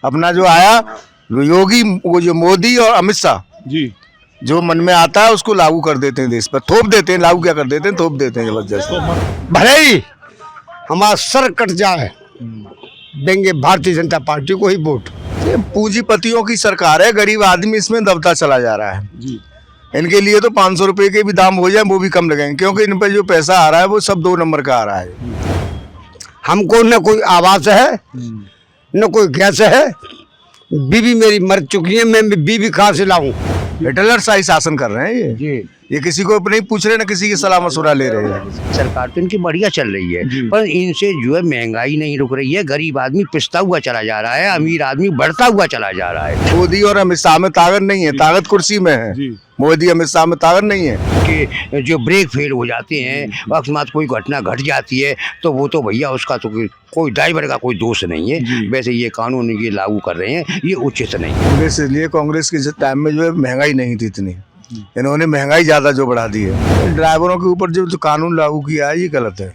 अपना जो आया योगी, वो जो मोदी और अमित शाह जी। जो मन में आता है उसको लागू कर देते हैं, देश पर थोप देते हैं। लागू क्या कर देते हैं, थोप देते हैं जबरदस्त। भले ही हमारा सर कट जाए, देंगे भारतीय जनता पार्टी को ही वोट। ये पूंजीपतियों की सरकार है, गरीब आदमी इसमें दबता चला जा रहा है। जी। इनके लिए तो 500 रुपए के भी दाम हो जाए वो भी कम लगेंगे, क्योंकि इन पर जो पैसा आ रहा है वो सब 2 नंबर का आ रहा है। हमको न कोई आवास है न कोई गैस है, बीवी मेरी मर चुकी है, मैं बीवी कहाँ से लाऊं? हिटलर शाही शासन कर रहे हैं ये किसी को नहीं पूछ रहे, ना किसी की सलाह मशुरा ले रहे हैं। सरकार तो इनकी बढ़िया चल रही है, पर इनसे जो है महंगाई नहीं रुक रही है। गरीब आदमी पिसता हुआ चला जा रहा है, अमीर आदमी बढ़ता हुआ चला जा रहा है। मोदी और अमित शाह में ताकत नहीं है, ताकत कुर्सी में है। मोदी अमित शाह में ताकत नहीं है कि जो ब्रेक फेल हो जाते हैं, अकस्मात कोई घटना घट जाती है तो वो तो भैया उसका तो कोई ड्राइवर का कोई दोष नहीं है। वैसे ये कानून ये लागू कर रहे हैं, ये उचित नहीं है। कांग्रेस इसलिए, कांग्रेस के टाइम में जो है महंगाई नहीं थी इतनी, इन्होंने महंगाई ज्यादा जो बढ़ा दी है। ड्राइवरों के ऊपर जो कानून लागू किया है ये गलत है।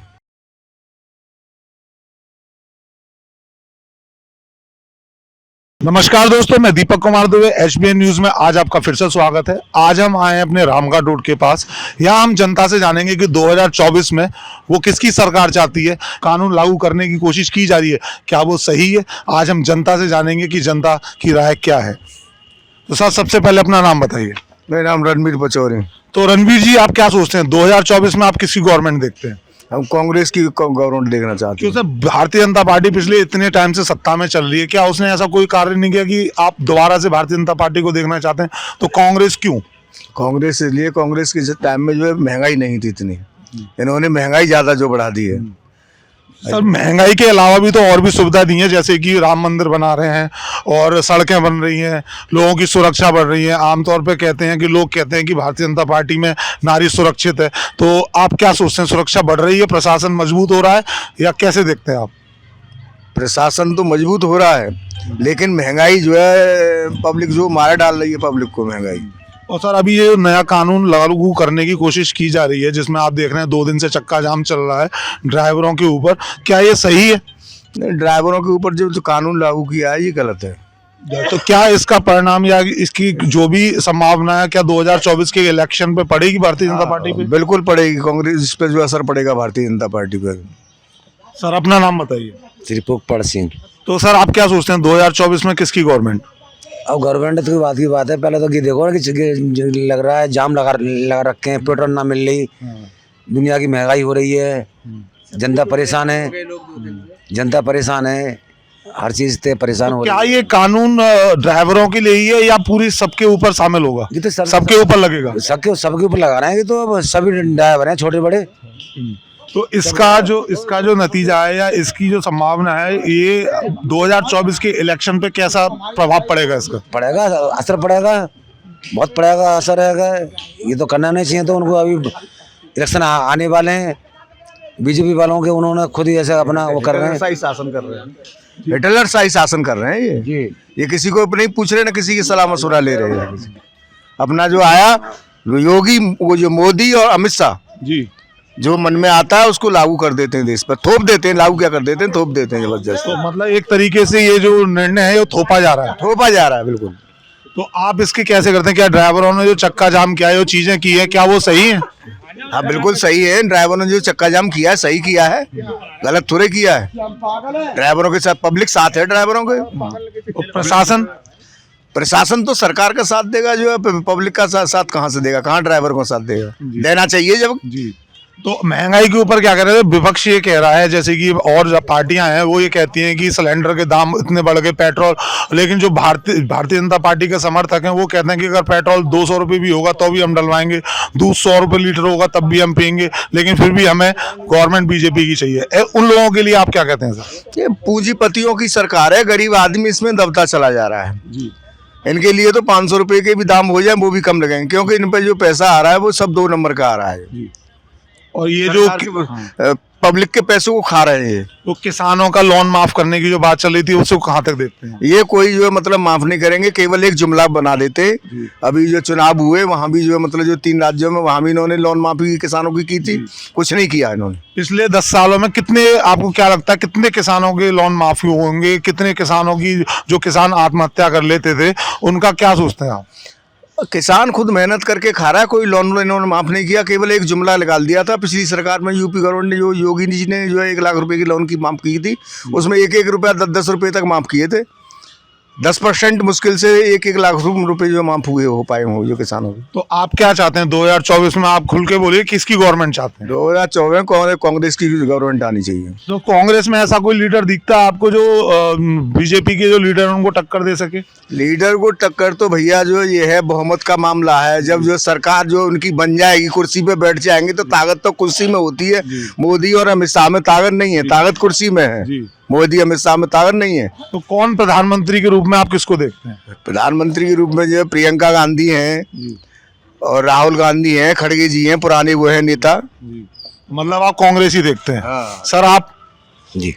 नमस्कार दोस्तों, मैं दीपक कुमार दुबे, HBN न्यूज में आज आपका फिर से स्वागत है। आज हम आए हैं अपने रामगढ़ रोड के पास। यहाँ हम जनता से जानेंगे कि 2024 में वो किसकी सरकार चाहती है। कानून लागू करने की कोशिश की जा रही है, क्या वो सही है? आज हम जनता से जानेंगे कि जनता की राय क्या है। तो सर, सबसे पहले अपना नाम बताइए। मेरा नाम रणवीर पचौरी। तो रणवीर जी, आप क्या सोचते हैं 2024 में आप किसकी गवर्नमेंट देखते हैं? हम कांग्रेस की गवर्नमेंट देखना चाहते क्यों हैं। सर, भारतीय जनता पार्टी पिछले इतने टाइम से सत्ता में चल रही है, क्या उसने ऐसा कोई कार्य नहीं किया कि आप दोबारा से भारतीय जनता पार्टी को देखना चाहते हैं? तो कांग्रेस क्यों? कांग्रेस इसलिए, कांग्रेस के टाइम में जो है महंगाई नहीं थी इतनी, इन्होंने महंगाई ज्यादा जो बढ़ा दी है। सर, महंगाई के अलावा भी तो और भी सुविधा दी है, जैसे कि राम मंदिर बना रहे हैं और सड़कें बन रही हैं, लोगों की सुरक्षा बढ़ रही है। आमतौर पे कहते हैं कि लोग कहते हैं कि भारतीय जनता पार्टी में नारी सुरक्षित है। तो आप क्या सोचते हैं, सुरक्षा बढ़ रही है, प्रशासन मजबूत हो रहा है, या कैसे देखते हैं आप? प्रशासन तो मजबूत हो रहा है, लेकिन महंगाई जो है पब्लिक जो मार डाल रही है पब्लिक को महंगाई। और सर, अभी ये नया कानून लागू करने की कोशिश की जा रही है, जिसमें आप देख रहे हैं 2 दिन से चक्का जाम चल रहा है ड्राइवरों के ऊपर, क्या ये सही है? ड्राइवरों के ऊपर जो कानून लागू किया है ये गलत है। तो क्या इसका परिणाम या इसकी जो भी संभावना है, क्या 2024 के इलेक्शन पे पड़ेगी भारतीय जनता पार्टी पे? बिल्कुल पड़ेगी, कांग्रेस पे जो असर पड़ेगा भारतीय जनता पार्टी पर। सर, अपना नाम बताइए। त्रिपुर सिंह। तो सर, आप क्या सोचते हैं 2024 में किसकी गवर्नमेंट? अब गवर्नमेंट की बात है, पहले तो ये देखो ना कि लग रहा है जाम लगा रखे हैं, पेट्रोल ना मिल रही, दुनिया की महंगाई हो रही है, जनता परेशान है, जनता परेशान है, हर चीज से परेशान हो रही क्या ये कानून ड्राइवरों के लिए ही है या पूरी सबके ऊपर शामिल होगा? है। ये तो सबके ऊपर लगेगा। सबके ऊपर लगा रहे हैं, तो अब सभी ड्राइवर हैं छोटे बड़े। तो इसका जो नतीजा है या इसकी जो संभावना है, ये 2024 के इलेक्शन पे कैसा प्रभाव पड़ेगा इसका? पड़ेगा, असर पड़ेगा, बहुत पड़ेगा, असर रहेगा। ये तो करना नहीं चाहिए, तो उनको अभी इलेक्शन आने वाले हैं, बीजेपी वालों के, उन्होंने खुद ही ऐसा अपना वो कर रहे हैं, शाही शासन कर रहे हैं, हिटलर शाही शासन कर रहे हैं ये किसी को नहीं पूछ रहे, ना किसी की सलाह मशुरा ले रहे हैं। अपना जो आया योगी, वो जो मोदी और अमित शाह जी, जो मन में आता है उसको लागू कर देते हैं, देश पर थोप देते हैं। लागू क्या कर देते हैं, थोप देते हैं जबरदस्त। तो मतलब एक तरीके से ये जो निर्णय है वो थोपा जा रहा है। थोपा जा रहा है बिल्कुल। तो आप इसके कैसे करते हैं? क्या ड्राइवरों ने जो चक्का जाम किया है, जो चीजें की है, क्या वो सही है? हाँ बिल्कुल सही है। ड्राइवरों ने जो चक्का जाम किया है सही किया है, गलत थोड़े किया है। ड्राइवरों के साथ पब्लिक साथ है ड्राइवरों के। तो प्रशासन तो सरकार का साथ देगा, जो है पब्लिक का साथ कहाँ से देगा? कहाँ ड्राइवर को साथ देगा? देना चाहिए जब। जी। तो महंगाई के ऊपर क्या कह रहे थे? विपक्ष ये कह रहा है, जैसे कि और जो पार्टियां हैं वो ये कहती हैं कि सिलेंडर के दाम इतने बढ़ गए, पेट्रोल। लेकिन जो भारतीय जनता पार्टी के समर्थक हैं वो कहते हैं कि अगर पेट्रोल 200 रुपये भी होगा तो भी हम डलवाएंगे, दूध 100 रुपये लीटर होगा तब भी हम पियेंगे, लेकिन फिर भी हमें गवर्नमेंट बीजेपी की चाहिए। उन लोगों के लिए आप क्या कहते हैं सर? ये पूंजीपतियों की सरकार है, गरीब आदमी इसमें दबता चला जा रहा है। इनके लिए तो 500 रुपए के भी दाम हो जाए वो भी कम लगेंगे, क्योंकि इन पर जो पैसा आ रहा है वो सब 2 नंबर का आ रहा है। और ये जो पब्लिक के पैसों को खा रहे हैं। तो किसानों का लोन माफ करने की जो बात चल रही थी उसको कहाँ तक देखते हैं? ये कोई जो है मतलब माफ नहीं करेंगे, केवल एक जुमला बना देते। अभी जो चुनाव हुए वहां भी जो है मतलब जो 3 राज्यों में वहां भी इन्होंने लोन माफी किसानों की थी, कुछ नहीं किया इन्होंने। पिछले 10 सालों में कितने, आपको क्या लगता है कितने किसानों के लोन माफी होंगे? कितने किसानों की, जो किसान आत्महत्या कर लेते थे, उनका क्या सोचते हैं आप? किसान खुद मेहनत करके खा रहा है, कोई लोन इन्होंने माफ नहीं किया, केवल एक जुमला निकाल दिया था। पिछली सरकार में यूपी गवर्नमेंट ने, जो योगी जी ने जो है 1 लाख रुपए की लोन की माफ की थी, उसमें 1-1 रुपया 10-10 रुपये तक माफ किए थे। 10% मुश्किल से 1-1 लाख रुपए जो माफ हुए हो पाए हो जो किसानों के। तो आप क्या चाहते हैं 2024 में? आप खुल के बोलिए, किसकी गवर्नमेंट चाहते हैं? 2024 कांग्रेस की गवर्नमेंट आनी चाहिए। तो कांग्रेस में ऐसा कोई लीडर दिखता है आपको जो बीजेपी के जो लीडर हैं उनको टक्कर दे सके? लीडर को टक्कर तो भैया जो ये है बहुमत का मामला है। जब जो सरकार जो उनकी बन जाएगी, कुर्सी पे बैठ जाएंगे, तो ताकत तो कुर्सी में होती है। मोदी और अमित शाह में ताकत नहीं है, ताकत कुर्सी में है। मोदी अमित शाह में ताकत नहीं है। तो कौन प्रधानमंत्री के रूप में आप किसको देखते हैं? प्रधानमंत्री के रूप में जो है प्रियंका गांधी हैं और राहुल गांधी हैं, खड़गे जी हैं, पुराने वो हैं नेता। मतलब आप कांग्रेस ही देखते हैं? हाँ। सर आप जी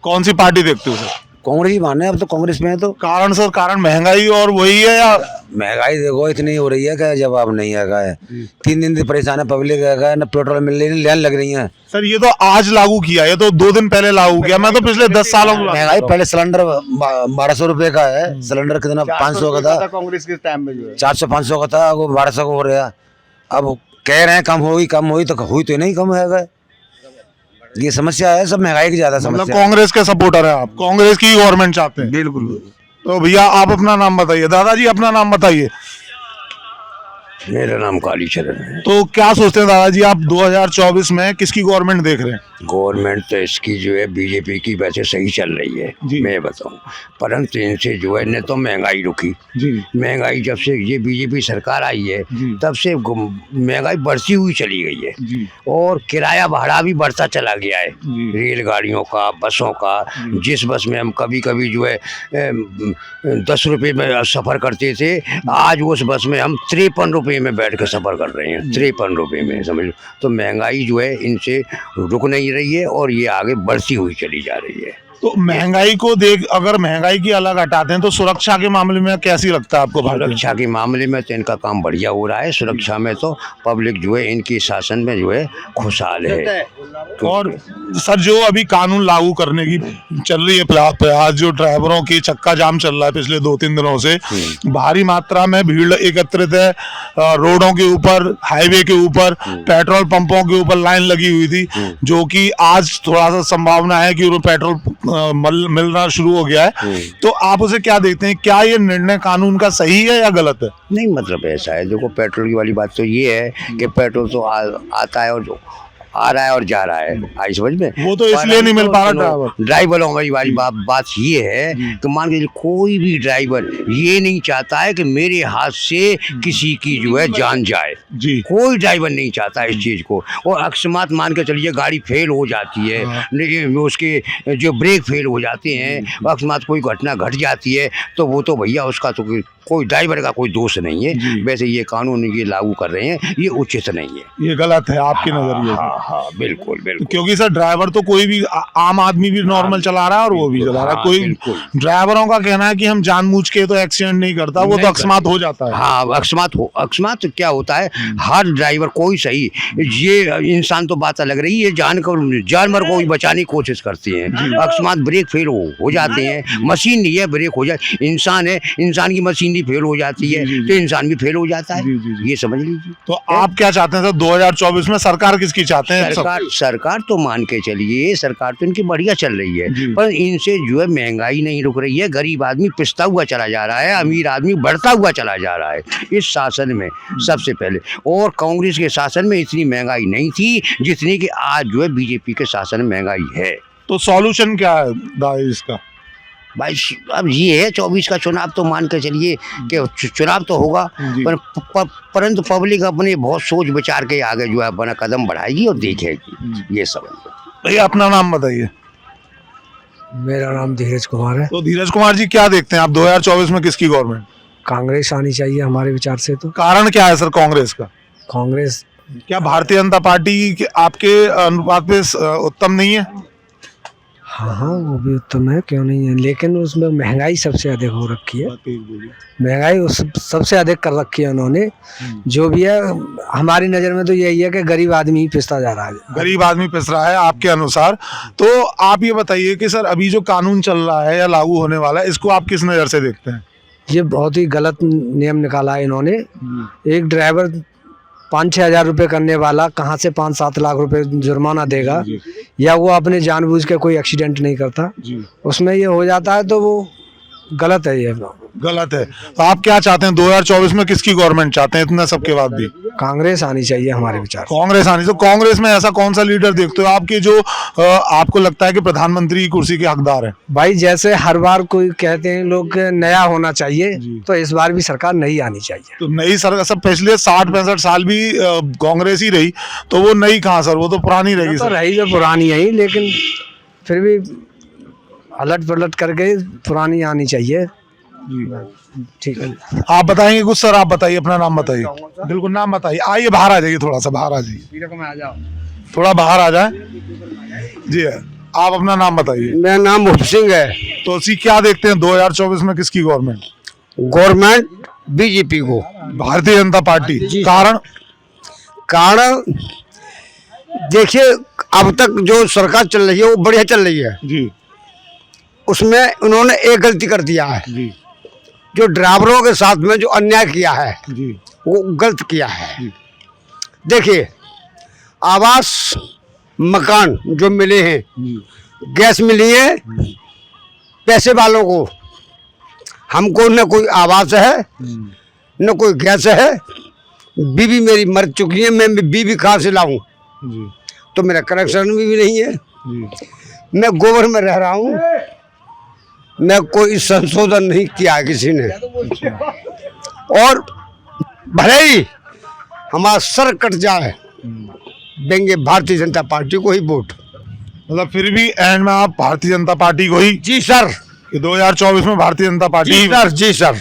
कौन सी पार्टी देखते हो सर? कांग्रेस ही माने, अब तो कांग्रेस में है। तो कारण सर, कारण महंगाई और वही है या? महंगाई देखो इतनी हो रही है कि जवाब नहीं है। 3 दिन से परेशान है पब्लिक है, न पेट्रोल मिल रही, लाइन लग रही है। सर ये तो आज लागू किया, ये तो 2 दिन पहले लागू किया। मैं तो पिछले 10 सालों की महंगाई पहले सिलेंडर 1200 रुपए का है, सिलेंडर कितना 500 का था, कांग्रेस के टाइम में जो है 400-500 का था, वो 1200 का हो रहा। अब कह रहे हैं कम होगी तो हुई तो नहीं कम है। ये समस्या है, सब महंगाई की ज्यादा मतलब समस्या है। कांग्रेस के सपोर्टर है आप, कांग्रेस की गवर्नमेंट चाहते हैं? बिल्कुल। तो भैया आप अपना नाम बताइए। दादाजी अपना नाम बताइए। मेरा नाम कालीचरण है। तो क्या सोचते हैं दादाजी आप 2024 में किसकी गवर्नमेंट देख रहे हैं? गवर्नमेंट तो इसकी जो है बीजेपी की वैसे सही चल रही है, मैं बताऊं, परंतु इनसे जो है न तो महंगाई रुकी। महंगाई जब से ये बीजेपी सरकार आई है तब से महंगाई बढ़ती हुई चली गई है और किराया भाड़ा भी बढ़ता चला गया है, रेलगाड़ियों का, बसों का। जिस बस में हम कभी कभी जो है 10 रुपये में सफ़र करते थे, आज उस बस में हम 53 रुपये में बैठ कर सफ़र कर रहे हैं, 53 रुपये में, समझ लो। तो महंगाई जो है इनसे रुक नहीं रही है और ये आगे बढ़ती हुई चली जा रही है। तो महंगाई को देख, अगर महंगाई की अलग हटाते हैं तो सुरक्षा के मामले में कैसी लगता है आपको? सुरक्षा के मामले में तो इनका काम बढ़िया हो रहा है। सुरक्षा में तो पब्लिक जो है इनकी शासन में जो है खुशहाल है। और सर जो अभी कानून लागू करने की चल रही है प्रयास, जो ड्राइवरों की चक्का जाम चल रहा है पिछले 2-3 दिनों से, भारी मात्रा में भीड़ एकत्रित है रोडों के ऊपर, हाईवे के ऊपर, पेट्रोल पंपों के ऊपर लाइन लगी हुई थी, जो कि आज थोड़ा सा संभावना है कि पेट्रोल मिलना शुरू हो गया है। तो आप उसे क्या देखते हैं? क्या ये निर्णय कानून का सही है या गलत है? नहीं, मतलब ऐसा है, देखो पेट्रोल की वाली बात तो ये है कि पेट्रोल तो आता है और जो आ रहा है और जा रहा है, आई समझ में। वो तो इसलिए नहीं मिल पा रहा ड्राइवरों वाली बात ये है कि मान के कोई भी ड्राइवर ये नहीं चाहता है कि मेरे हाथ से किसी की जो है जान जाए जी। कोई ड्राइवर नहीं चाहता इस चीज़ को। और अकस्मात मान के चलिए गाड़ी फेल हो जाती है, उसके जो ब्रेक फेल हो जाते हैं, अकस्मात कोई घटना घट जाती है, तो वो तो भैया उसका तो कोई ड्राइवर का कोई दोष नहीं है। वैसे ये कानून ये लागू कर रहे हैं, ये उचित नहीं है, ये गलत है आपके नजरिए से। हाँ बिल्कुल बिल्कुल। क्योंकि सर ड्राइवर तो कोई भी आम आदमी भी नॉर्मल चला रहा है और वो भी चला रहा है। कोई ड्राइवरों का कहना है कि हम जानबूझ के तो एक्सीडेंट नहीं करता, वो तो अकस्मात हो जाता है। हाँ अकस्मात क्या होता है, हर ड्राइवर कोई सही, ये इंसान तो बात अलग रही है, जानवर को भी बचाने की कोशिश करते हैं। अकस्मात ब्रेक फेल हो जाते हैं, मशीन नहीं है ब्रेक हो जाए, इंसान है, इंसान की मशीन फेल हो जाती है तो इंसान भी फेल हो जाता है। ये समझ लीजिए। तो आप क्या चाहते हैं सर 2024 में? सरकार किसकी चाहते हैं? सरकार तो मान के चलिए, सरकार तो इनकी बढ़िया चल रही है, पर इनसे जो है महंगाई नहीं रुक रही है। गरीब आदमी पिसता हुआ चला जा रहा है, अमीर आदमी बढ़ता हुआ चला जा रहा है इस शासन में सबसे पहले। और कांग्रेस के शासन में इतनी महंगाई नहीं थी जितनी कि आज जो है बीजेपी के शासन में महंगाई है। तो सॉल्यूशन क्या है इसका? भाई अब ये है 24 का चुनाव, तो मान कर चलिए कि चुनाव तो होगा, परंतु पब्लिक अपने बहुत सोच विचार के आगे जो है अपना कदम बढ़ाएगी और देखेगी। ये सब भैया अपना नाम बताइए। मेरा नाम धीरज कुमार है। तो धीरज कुमार जी क्या देखते हैं आप 2024 में किसकी गवर्नमेंट? कांग्रेस आनी चाहिए हमारे विचार से। तो कारण क्या है सर कांग्रेस का? कांग्रेस क्या भारतीय जनता पार्टी आपके अनुपात पे उत्तम नहीं है? हाँ हाँ, वो भी उत्तम है, क्यों नहीं है, लेकिन उसमें महंगाई सबसे अधिक हो रखी है। महंगाई उस सबसे अधिक कर रखी है उन्होंने। जो भी है हमारी नज़र में तो यही है कि गरीब आदमी ही पिसता जा रहा है। गरीब आदमी पिस रहा है आपके अनुसार। तो आप ये बताइए कि सर अभी जो कानून चल रहा है या लागू होने वाला है, इसको आप किस नज़र से देखते हैं? ये बहुत ही गलत नियम निकाला है इन्होंने। एक ड्राइवर 5-6 हज़ार रुपये करने वाला कहाँ से 5-7 लाख रुपए जुर्माना देगा, या वो अपने जानबूझ के कोई एक्सीडेंट नहीं करता, उसमें ये हो जाता है, तो वो गलत है। ये गलत है। तो आप क्या चाहते हैं 2024 में किसकी गवर्नमेंट चाहते हैं इतना सबके बाद भी? कांग्रेस आनी चाहिए हमारे विचार से। कांग्रेस आनी। तो कांग्रेस में ऐसा कौन सा लीडर देखते हो आपके जो आपको लगता है कि प्रधानमंत्री की कुर्सी के हकदार है? भाई जैसे हर बार कोई कहते हैं लोग नया होना चाहिए, तो इस बार भी सरकार नई आनी चाहिए। तो नई सरकार सब पिछले 60-65 साल भी कांग्रेस ही रही, तो वो नई कहाँ सर, वो तो पुरानी रहेगी तो सर। रही जो पुरानी है ही, लेकिन फिर भी अलट पलट करके पुरानी आनी चाहिए। ठीक है, आप बताएंगे कुछ सर? आप बताइए, अपना नाम बताइए। बिल्कुल, नाम बताइए। आइए बाहर आ जाइए, थोड़ा सा बाहर आ जाइए, थोड़ा बाहर आ जाए जी। आप अपना नाम बताइए। मेरा नाम मुफ्त सिंह है। तो उसी क्या देखते हैं 2024 में किसकी गवर्नमेंट? गवर्नमेंट बीजेपी को, भारतीय जनता पार्टी। कारण? कारण देखिए, अब तक जो सरकार चल रही है वो बढ़िया चल रही है जी। उसमें उन्होंने एक गलती कर दिया है जी जो ड्राइवरों के साथ में जो अन्याय किया है जी वो गलत किया है। देखिए, आवास मकान जो मिले हैं, गैस मिली है पैसे वालों को, हमको न कोई आवास है न कोई गैस है। बीवी मेरी मर चुकी है, मैं बीवी कहाँ से लाऊं? तो मेरा कनेक्शन भी नहीं है। मैं गोबर में रह रहा हूँ, मैं कोई संशोधन नहीं किया है किसी ने। और भले ही हमारा सर कट जाए, देंगे भारतीय जनता पार्टी को ही वोट। मतलब फिर भी एंड में आप भारतीय जनता पार्टी को ही? जी सर। कि 2024 में भारतीय जनता पार्टी जी सर, जी सर।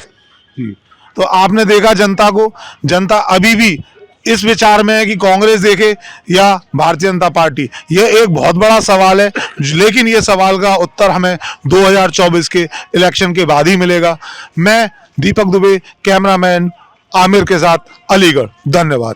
जी। तो आपने देखा जनता को, जनता अभी भी इस विचार में है कि कांग्रेस देखे या भारतीय जनता पार्टी। यह एक बहुत बड़ा सवाल है, लेकिन ये सवाल का उत्तर हमें 2024 के इलेक्शन के बाद ही मिलेगा। मैं दीपक दुबे, कैमरामैन आमिर के साथ, अलीगढ़। धन्यवाद।